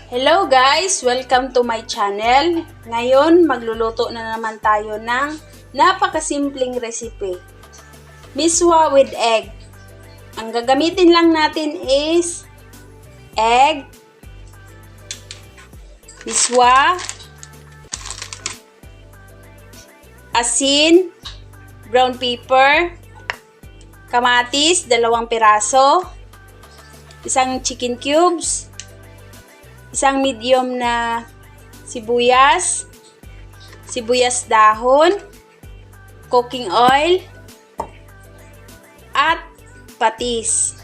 Hello guys! Welcome to my channel. Ngayon, magluluto na naman tayo ng napakasimpleng recipe. Miswa with egg. Ang gagamitin lang natin is egg, miswa, asin, brown pepper, kamatis, 2 piraso, isang chicken cubes, isang medium na sibuyas, sibuyas dahon, cooking oil, at patis.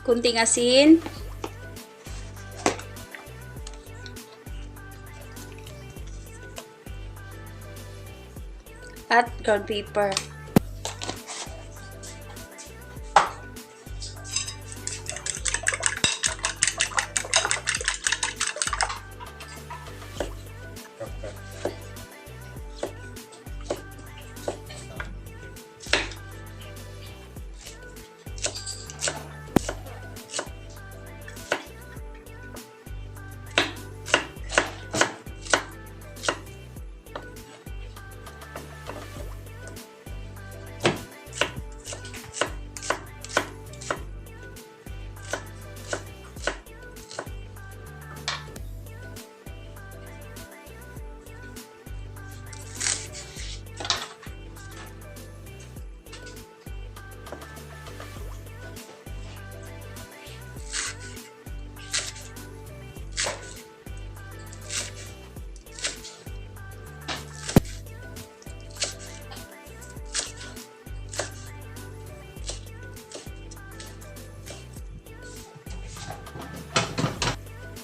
Kunting asin, at ground pepper.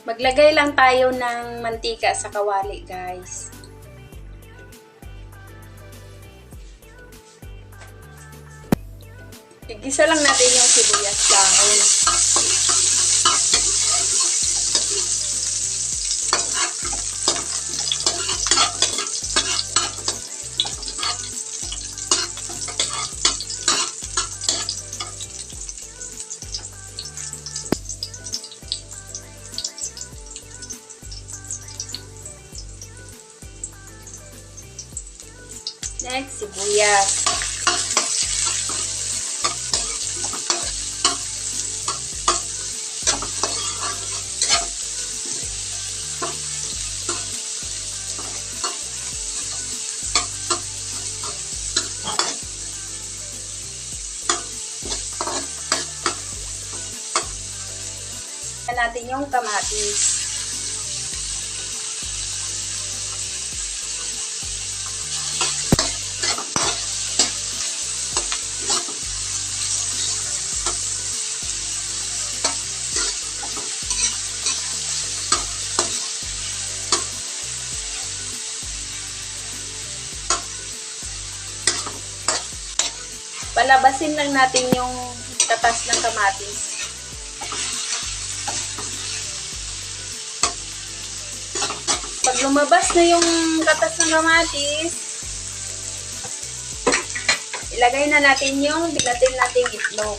Maglagay lang tayo ng mantika sa kawali, guys. Igisa lang natin yung sibuyas dahon. Next, sibuyas. Natin yung kamatis. Palabasin lang natin yung katas ng kamatis. Pag lumabas na yung katas ng kamatis, ilagay na natin yung biglatin nating itlog.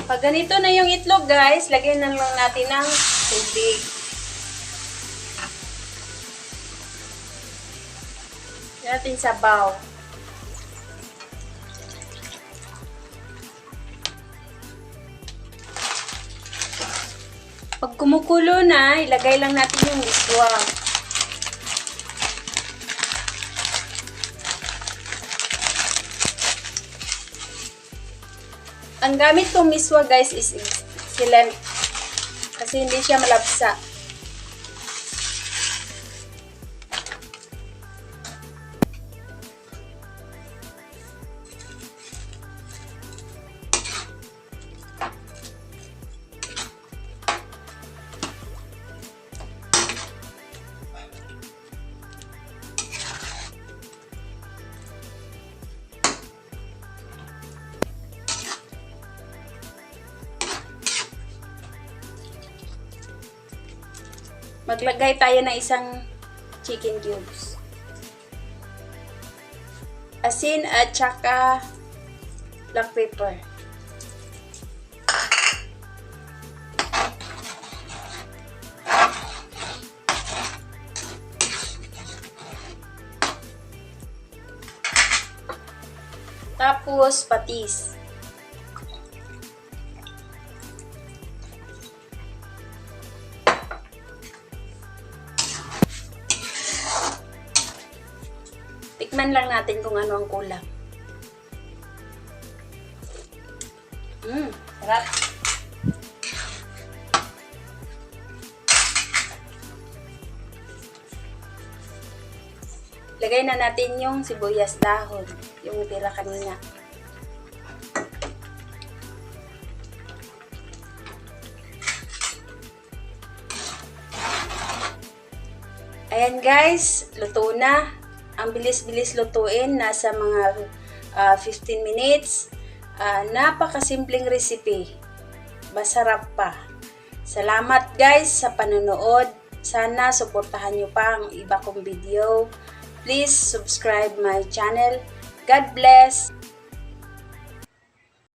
Pag ganito na yung itlog, guys, lagyan na lang natin ng tubig. Lagyan natin sabaw. Pag kumukulo na, ilagay lang natin yung miswa. Ang gamit kong miswa guys is excellent kasi hindi siya malabsa. Maglagay tayo ng isang chicken cubes. Asin at saka black pepper. Tapos patis. Tikman lang natin kung ano ang kulang. Sarap. Lagay na natin yung sibuyas dahon, yung tira kanina. Ayan guys, luto na. Ang bilis-bilis lutuin, nasa mga 15 minutes. Napakasimpleng recipe. Masarap pa. Salamat guys sa panonood. Sana suportahan nyo pa ang iba kong video. Please subscribe my channel. God bless!